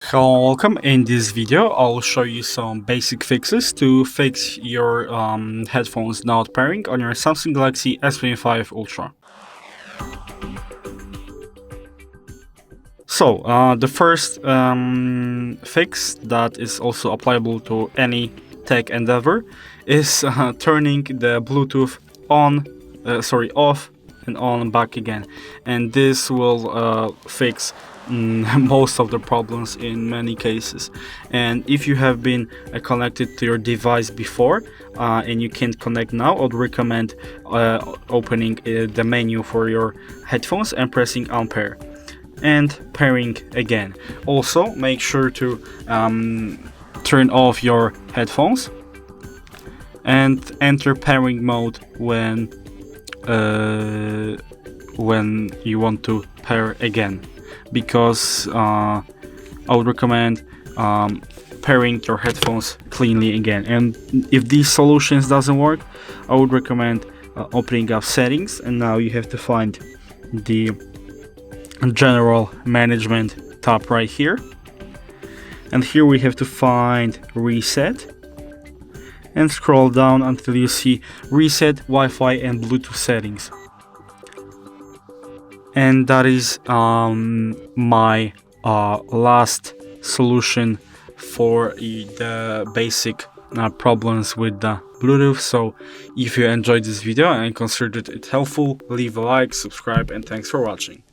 Hello, welcome. In this video, I'll show you some basic fixes to fix your headphones not pairing on your Samsung Galaxy S25 Ultra. So, the first fix that is also applicable to any tech endeavor is turning the Bluetooth off and on back again, and this will fix most of the problems in many cases. And if you have been connected to your device before and you can't connect now, I would recommend opening the menu for your headphones and pressing unpair and pairing again. Also, make sure to turn off your headphones and enter pairing mode when you want to pair again, because I would recommend pairing your headphones cleanly again. And if these solutions doesn't work, I would recommend opening up settings, and now you have to find the general management tab right here, and here we have to find reset and scroll down until you see reset Wi-Fi and Bluetooth settings. And that is my last solution for the basic problems with the Bluetooth. So if you enjoyed this video and considered it helpful, leave a like, subscribe, and thanks for watching.